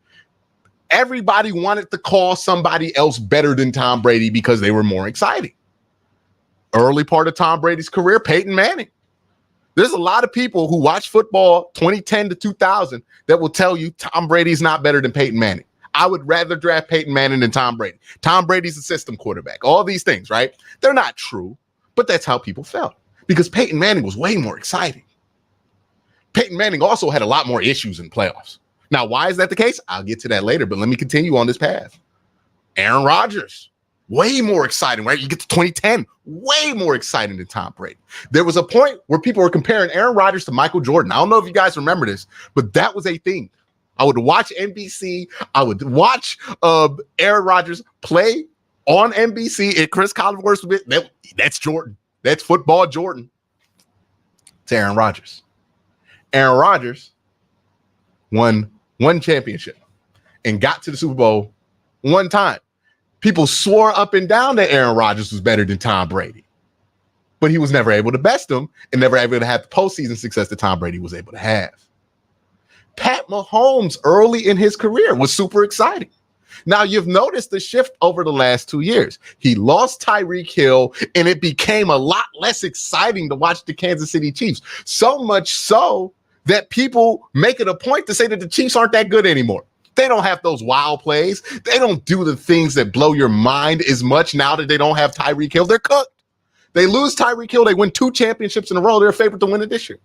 everybody wanted to call somebody else better than Tom Brady because they were more exciting. Early part of Tom Brady's career, Peyton Manning. There's a lot of people who watch football 2010 to 2000 that will tell you Tom Brady's not better than Peyton Manning. I would rather draft Peyton Manning than Tom Brady. Tom Brady's a system quarterback. All these things, right? They're not true, but that's how people felt because Peyton Manning was way more exciting. Peyton Manning also had a lot more issues in playoffs. Now, why is that the case? I'll get to that later, but let me continue on this path. Aaron Rodgers, way more exciting, right? You get to 2010, way more exciting than Tom Brady. There was a point where people were comparing Aaron Rodgers to Michael Jordan. I don't know if you guys remember this, but that was a thing. I would watch NBC. I would watch Aaron Rodgers play on NBC, and Chris Collinsworth with that's Jordan. That's football Jordan. It's Aaron Rodgers. Aaron Rodgers won one championship and got to the Super Bowl one time. People swore up and down that Aaron Rodgers was better than Tom Brady, but he was never able to best him and never able to have the postseason success that Tom Brady was able to have. Pat Mahomes early in his career was super exciting. Now you've noticed the shift over the last 2 years. He lost Tyreek Hill and it became a lot less exciting to watch the Kansas City Chiefs. So much so that people make it a point to say that the Chiefs aren't that good anymore. They don't have those wild plays. They don't do the things that blow your mind as much now that they don't have Tyreek Hill. They're cooked. They lose Tyreek Hill. They win 2 championships in a row. They're a favorite to win it this year.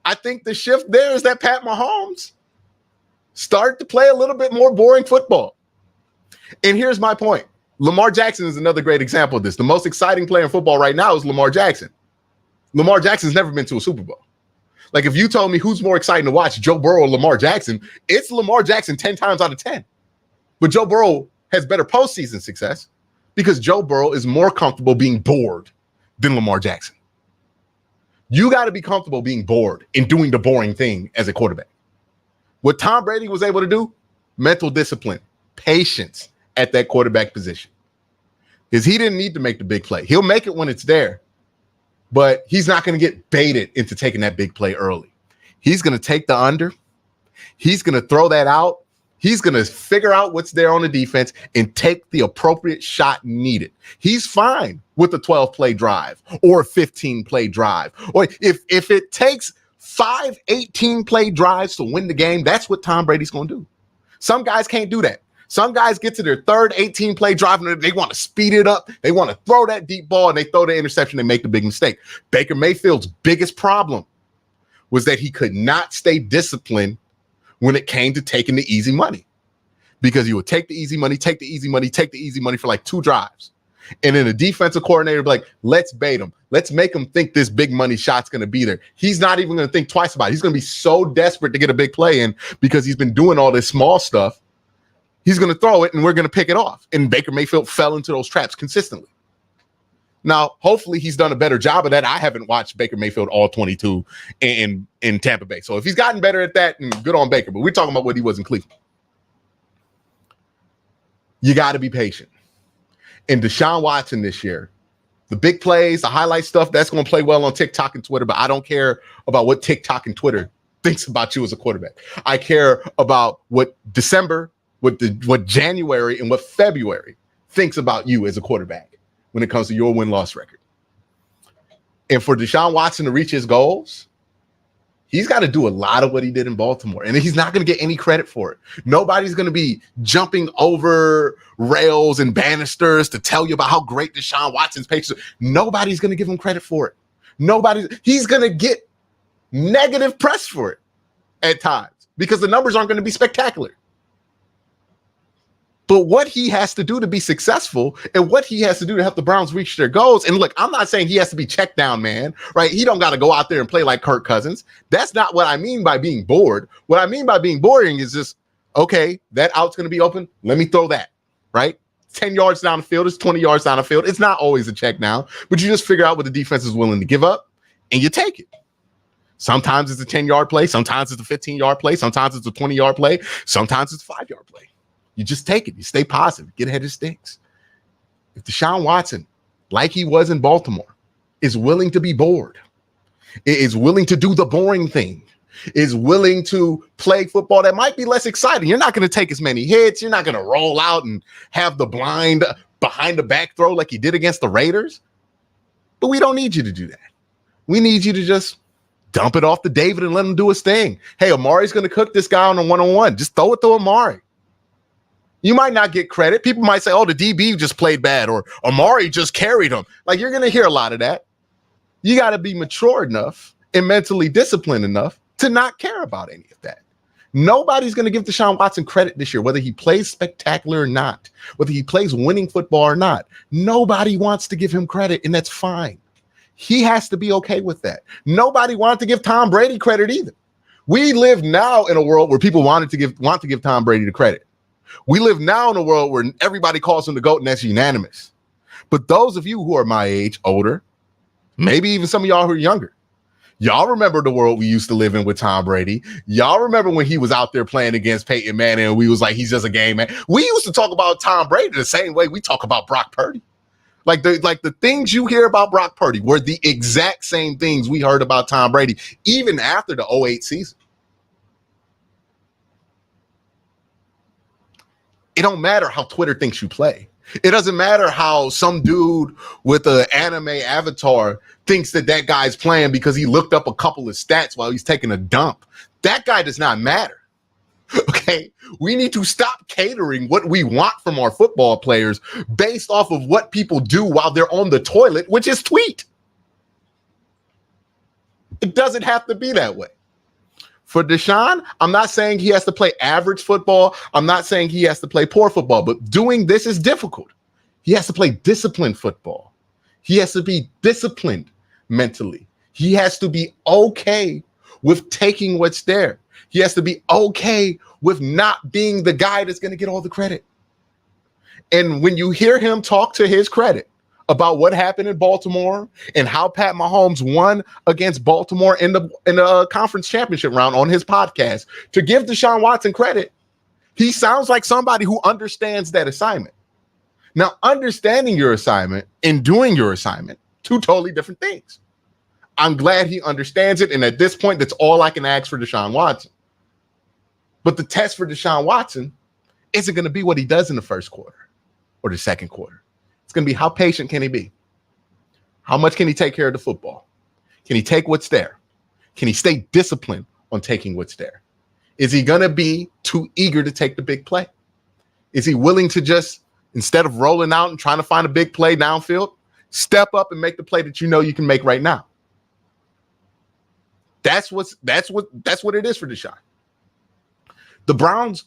I think the shift there is that Pat Mahomes started to play a little bit more boring football. And here's my point. Lamar Jackson is another great example of this. The most exciting player in football right now is Lamar Jackson. Lamar Jackson's never been to a Super Bowl. Like if you told me who's more exciting to watch, Joe Burrow or Lamar Jackson, it's Lamar Jackson 10 times out of 10. But Joe Burrow has better postseason success because Joe Burrow is more comfortable being bored than Lamar Jackson. You got to be comfortable being bored and doing the boring thing as a quarterback. What Tom Brady was able to do, mental discipline, patience at that quarterback position. Because he didn't need to make the big play. He'll make it when it's there, but he's not going to get baited into taking that big play early. He's going to take the under. He's going to throw that out. He's going to figure out what's there on the defense and take the appropriate shot needed. He's fine with a 12-play drive or a 15-play drive. Or if it takes 5 18-play drives to win the game, that's what Tom Brady's going to do. Some guys can't do that. Some guys get to their third 18-play drive and they want to speed it up. They want to throw that deep ball and they throw the interception. They make the big mistake. Baker Mayfield's biggest problem was that he could not stay disciplined when it came to taking the easy money, because he would take the easy money for like 2 drives. And then the defensive coordinator would be like, let's bait him. Let's make him think this big money shot's going to be there. He's not even going to think twice about it. He's going to be so desperate to get a big play in because he's been doing all this small stuff. He's going to throw it and we're going to pick it off. And Baker Mayfield fell into those traps consistently. Now, hopefully he's done a better job of that. I haven't watched Baker Mayfield all 22 in Tampa Bay. So if he's gotten better at that, good on Baker. But we're talking about what he was in Cleveland. You got to be patient. And Deshaun Watson this year, the big plays, the highlight stuff, that's going to play well on TikTok and Twitter. But I don't care about what TikTok and Twitter thinks about you as a quarterback. I care about what December, what January, and what February thinks about you as a quarterback when it comes to your win-loss record. And for Deshaun Watson to reach his goals, he's got to do a lot of what he did in Baltimore. And he's not going to get any credit for it. Nobody's going to be jumping over rails and banisters to tell you about how great Deshaun Watson's patience. Nobody's going to give him credit for it. He's going to get negative press for it at times because the numbers aren't going to be spectacular. But what he has to do to be successful and what he has to do to help the Browns reach their goals. And look, I'm not saying he has to be check down, man, right? He don't got to go out there and play like Kirk Cousins. That's not what I mean by being bored. What I mean by being boring is just, okay, that out's going to be open. Let me throw that, right? 10 yards down the field. It's 20 yards down the field. It's not always a check down, but you just figure out what the defense is willing to give up and you take it. Sometimes it's a 10-yard play. Sometimes it's a 15-yard play. Sometimes it's a 20-yard play. Sometimes it's a 5-yard play. You just take it. You stay positive. Get ahead of sticks. If Deshaun Watson, like he was in Baltimore, is willing to be bored, is willing to do the boring thing, is willing to play football that might be less exciting. You're not going to take as many hits. You're not going to roll out and have the blind behind the back throw like you did against the Raiders. But we don't need you to do that. We need you to just Dump it off to David and let him do his thing. Hey, Amari's going to cook this guy on a one-on-one. Just throw it to Amari. You might not get credit. People might say, oh, the DB just played bad, or Amari just carried him. Like, you're going to hear a lot of that. You got to be mature enough and mentally disciplined enough to not care about any of that. Nobody's going to give Deshaun Watson credit this year, whether he plays spectacular or not, whether he plays winning football or not. Nobody wants to give him credit, and that's fine. He has to be okay with that. Nobody wanted to give Tom Brady credit either. We live now in a world where people want to give Tom Brady the credit. We live now in a world where everybody calls him the GOAT, and that's unanimous. But those of you who are my age, older, maybe even some of y'all who are younger, y'all remember the world we used to live in with Tom Brady. Y'all remember when he was out there playing against Peyton Manning and we was like, he's just a game man. We used to talk about Tom Brady the same way we talk about Brock Purdy. Like the things you hear about Brock Purdy were the exact same things we heard about Tom Brady, even after the 2008 season. It don't matter how Twitter thinks you play. It doesn't matter how some dude with an anime avatar thinks that guy's playing because he looked up a couple of stats while he's taking a dump. That guy does not matter. Okay, we need to stop catering what we want from our football players based off of what people do while they're on the toilet, which is tweet. It doesn't have to be that way. For Deshaun, I'm not saying he has to play average football. I'm not saying he has to play poor football, but doing this is difficult. He has to play disciplined football. He has to be disciplined mentally. He has to be okay with taking what's there. He has to be okay with not being the guy that's going to get all the credit. And when you hear him talk to his credit about what happened in Baltimore and how Pat Mahomes won against Baltimore in the conference championship round on his podcast, to give Deshaun Watson credit, he sounds like somebody who understands that assignment. Now, understanding your assignment and doing your assignment, two totally different things. I'm glad he understands it, and at this point, that's all I can ask for Deshaun Watson. But the test for Deshaun Watson isn't going to be what he does in the first quarter or the second quarter. It's going to be how patient can he be? How much can he take care of the football? Can he take what's there? Can he stay disciplined on taking what's there? Is he going to be too eager to take the big play? Is he willing to just, instead of rolling out and trying to find a big play downfield, step up and make the play that you know you can make right now? That's what it is for Deshaun. The Browns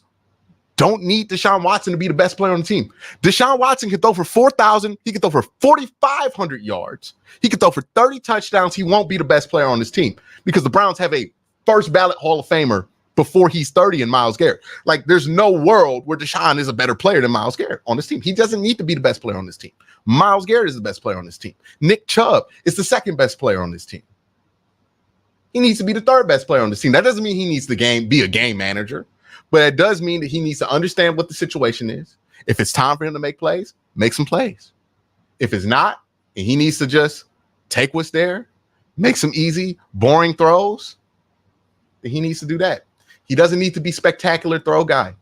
don't need Deshaun Watson to be the best player on the team. Deshaun Watson can throw for 4,000. He can throw for 4,500 yards. He can throw for 30 touchdowns. He won't be the best player on this team because the Browns have a first ballot Hall of Famer before he's 30 in Myles Garrett. Like, there's no world where Deshaun is a better player than Myles Garrett on this team. He doesn't need to be the best player on this team. Myles Garrett is the best player on this team. Nick Chubb is the second best player on this team. He needs to be the third best player on this team. That doesn't mean he needs to be a game manager. But it does mean that he needs to understand what the situation is. If it's time for him to make plays, make some plays. If it's not, and he needs to just take what's there, make some easy, boring throws, then he needs to do that. He doesn't need to be spectacular throw guy.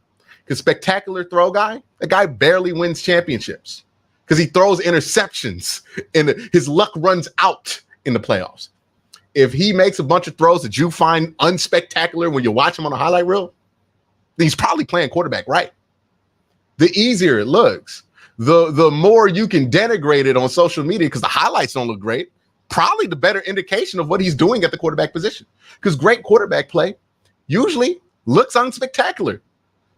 Because spectacular throw guy, that guy barely wins championships. Because he throws interceptions and his luck runs out in the playoffs. If he makes a bunch of throws that you find unspectacular when you watch him on a highlight reel, he's probably playing quarterback right. The easier it looks, the more you can denigrate it on social media because the highlights don't look great, probably the better indication of what he's doing at the quarterback position. Because great quarterback play usually looks unspectacular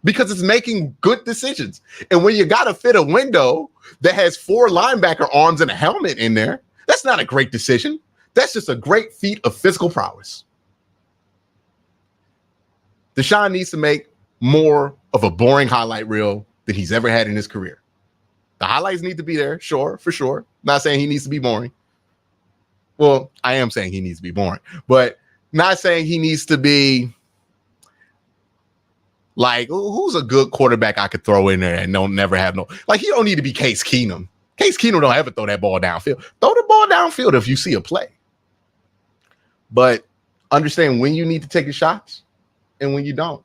because it's making good decisions. And when you got to fit a window that has 4 linebacker arms and a helmet in there, that's not a great decision. That's just a great feat of physical prowess. Deshaun needs to make more of a boring highlight reel than he's ever had in his career. The highlights need to be there, sure, for sure. Not saying he needs to be boring. Well, I am saying he needs to be boring, but not saying he needs to be like, who's a good quarterback I could throw in there and never have no, like, he don't need to be Case Keenum. Case Keenum don't ever throw that ball downfield. Throw the ball downfield if you see a play. But understand when you need to take your shots and when you don't.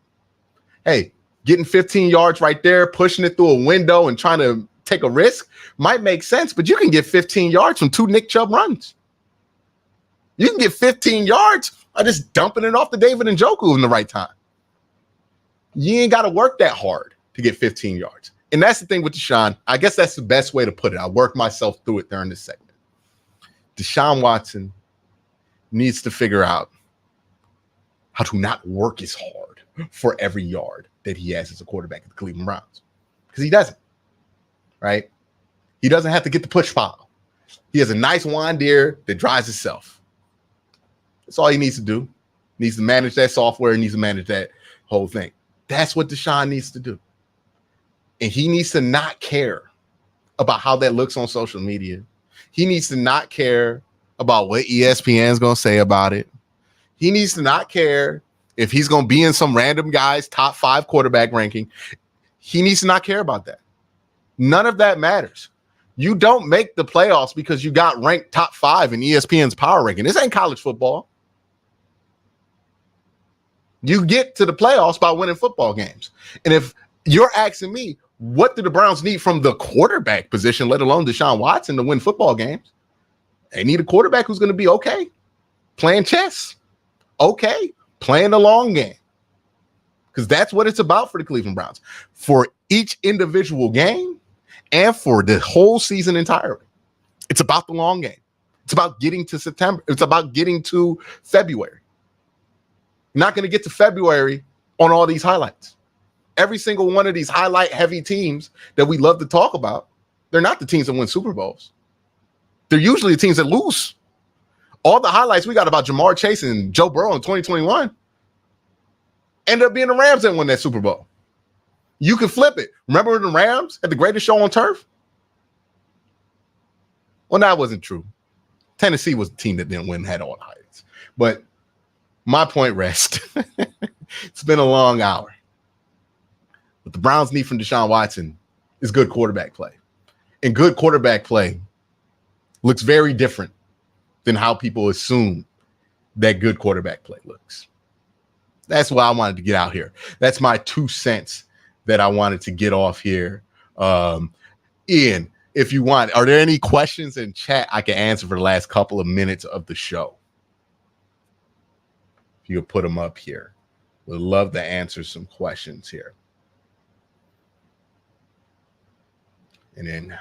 Hey, getting 15 yards right there, pushing it through a window and trying to take a risk might make sense, but you can get 15 yards from 2 Nick Chubb runs. You can get 15 yards by just dumping it off to David Njoku in the right time. You ain't got to work that hard to get 15 yards. And that's the thing with Deshaun. I guess that's the best way to put it. I worked myself through it during this segment. Deshaun Watson needs to figure out how to not work as hard for every yard that he has as a quarterback at the Cleveland Browns. Because he doesn't, right? He doesn't have to get the push foul. He has a nice wand deer that drives itself. That's all he needs to do. He needs to manage that software. He needs to manage that whole thing. That's what Deshaun needs to do. And he needs to not care about how that looks on social media. He needs to not care about what ESPN is going to say about it. He needs to not care if he's going to be in some random guy's top 5 quarterback ranking. He needs to not care about that. None of that matters. You don't make the playoffs because you got ranked top 5 in ESPN's power ranking. This ain't college football. You get to the playoffs by winning football games. And if you're asking me, what do the Browns need from the quarterback position, let alone Deshaun Watson, to win football games? They need a quarterback who's going to be okay playing chess, okay playing the long game, because that's what it's about for the Cleveland Browns, for each individual game and for the whole season entirely. It's about the long game. It's about getting to September. It's about getting to February. You're not going to get to February on all these highlights. Every single one of these highlight-heavy teams that we love to talk about, they're not the teams that win Super Bowls. They're usually the teams that lose. All the highlights we got about Jamar Chase and Joe Burrow in 2021 ended up being the Rams that won that Super Bowl. You can flip it. Remember when the Rams had the greatest show on turf? Well, that wasn't true. Tennessee was the team that didn't win, had all the highlights. But my point rests. It's been a long hour. What the Browns need from Deshaun Watson is good quarterback play. And good quarterback play looks very different than how people assume that good quarterback play looks. That's why I wanted to get out here. That's my 2 cents that I wanted to get off here. Ian, if you want, are there any questions in chat I can answer for the last couple of minutes of the show? If you could put them up here. Would love to answer some questions here. And then,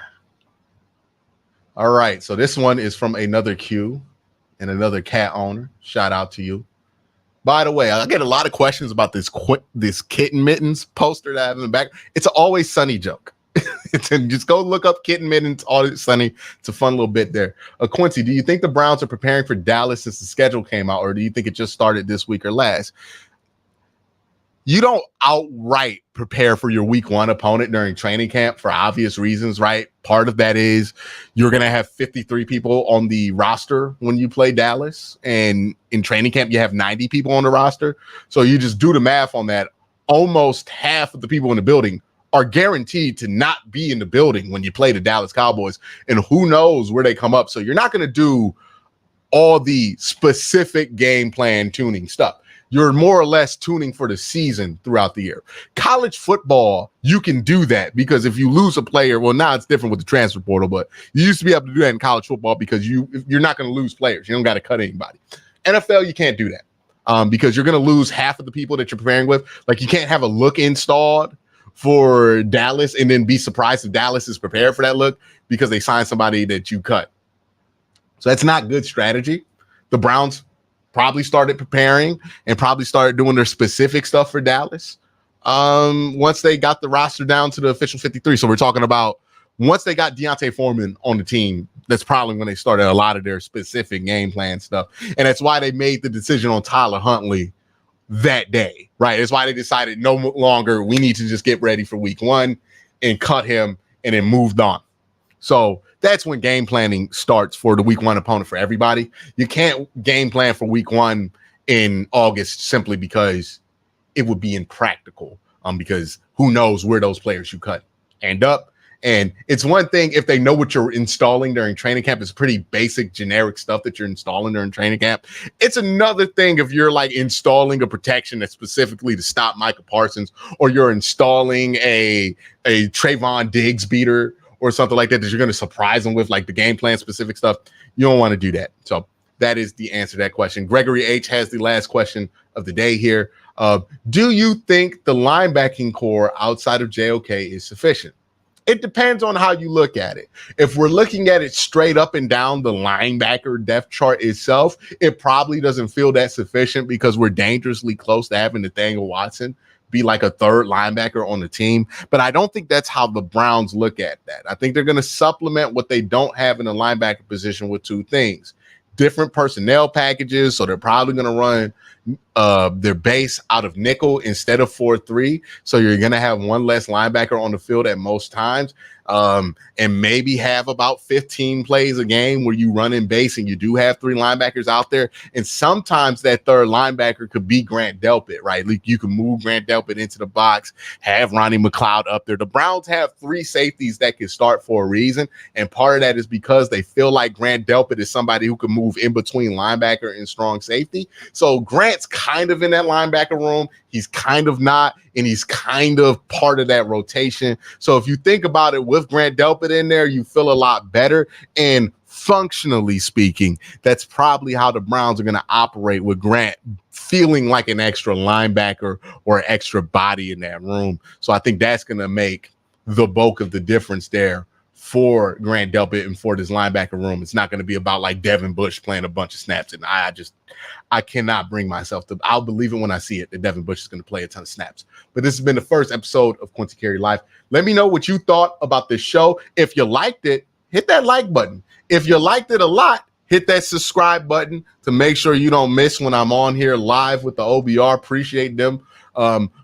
all right. So this one is from another Q and another cat owner. Shout out to you. By the way, I get a lot of questions about this Kitten Mittens poster that I have in the back. It's an Always Sunny joke. Just go look up Kitten Mittens, Always Sunny. It's a fun little bit there. Quincy, do you think the Browns are preparing for Dallas since the schedule came out, or do you think it just started this week or last? You don't outright prepare for your week 1 opponent during training camp for obvious reasons, right? Part of that is you're going to have 53 people on the roster when you play Dallas. And in training camp, you have 90 people on the roster. So you just do the math on that. Almost half of the people in the building are guaranteed to not be in the building when you play the Dallas Cowboys. And who knows where they come up. So you're not going to do all the specific game plan tuning stuff. You're more or less tuning for the season throughout the year. College football, you can do that because if you lose a player, well, now it's different with the transfer portal, but you used to be able to do that in college football because you're not going to lose players. You don't got to cut anybody. NFL, you can't do that because you're going to lose half of the people that you're preparing with. Like you can't have a look installed for Dallas and then be surprised if Dallas is prepared for that look because they signed somebody that you cut. So that's not good strategy. The Browns probably started preparing and probably started doing their specific stuff for Dallas once they got the roster down to the official 53. So we're talking about once they got Deontay Foreman on the team, that's probably when they started a lot of their specific game plan stuff. And that's why they made the decision on Tyler Huntley that day, right? It's why they decided no longer we need to just get ready for week 1 and cut him and then moved on. So that's when game planning starts for the week 1 opponent for everybody. You can't game plan for week 1 in August simply because it would be impractical because who knows where those players you cut end up. And it's one thing if they know what you're installing during training camp. It's pretty basic, generic stuff that you're installing during training camp. It's another thing if you're like installing a protection that's specifically to stop Micah Parsons, or you're installing a Trayvon Diggs beater or something like that you're going to surprise them with, like the game plan specific stuff. You don't want to do that. So that is the answer to that question. Gregory H has the last question of the day here. Do you think the linebacking core outside of JOK is sufficient? It depends on how you look at it. If we're looking at it straight up and down the linebacker depth chart itself, it probably doesn't feel that sufficient because we're dangerously close to having Nathaniel Watson be like a third linebacker on the team. But I don't think that's how the Browns look at that. I think they're going to supplement what they don't have in the linebacker position with two things: different personnel packages. So they're probably going to run their base out of nickel instead of 4-3. So you're going to have one less linebacker on the field at most times, and maybe have about 15 plays a game where you run in base and you do have three linebackers out there. And sometimes that third linebacker could be Grant Delpit, right? Like you can move Grant Delpit into the box, have Ronnie McLeod up there. The Browns have three safeties that can start for a reason. And part of that is because they feel like Grant Delpit is somebody who can move in between linebacker and strong safety. So Grant's kind of in that linebacker room. He's kind of not, and he's kind of part of that rotation. So if you think about it, with Grant Delpit in there, you feel a lot better. And functionally speaking, that's probably how the Browns are going to operate, with Grant feeling like an extra linebacker or extra body in that room. So I think that's going to make the bulk of the difference there for Grant Delpit and for this linebacker room. It's not going to be about like Devin Bush playing a bunch of snaps. And I cannot bring myself to, I'll believe it when I see it, that Devin Bush is going to play a ton of snaps. But this has been the first episode of Quincy Carrier Live. Let me know what you thought about this show. If you liked it, hit that like button. If you liked it a lot, hit that subscribe button to make sure you don't miss when I'm on here live with the OBR. Appreciate them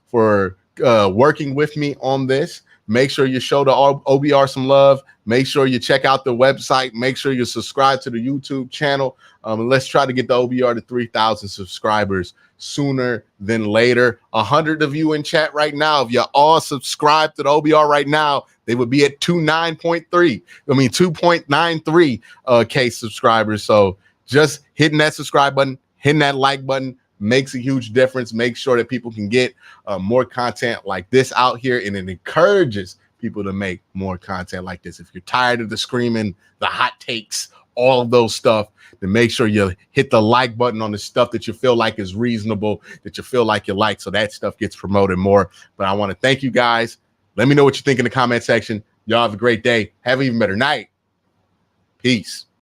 for working with me on this. Make sure you show the OBR some love. Make sure you check out the website. Make sure you subscribe to the YouTube channel. Let's try to get the OBR to 3,000 subscribers sooner than later. 100 of you in chat right now, if you all subscribe to the OBR right now, they would be at 2.93 K subscribers. So just hitting that subscribe button, hitting that like button makes a huge difference. Make sure that people can get more content like this out here, and it encourages people to make more content like this. If you're tired of the screaming, the hot takes, all of those stuff, then make sure you hit the like button on the stuff that you feel like is reasonable, that you feel like you like, so that stuff gets promoted more. But I want to thank you guys. Let me know what you think in the comment section. Y'all have a great day. Have an even better night. Peace.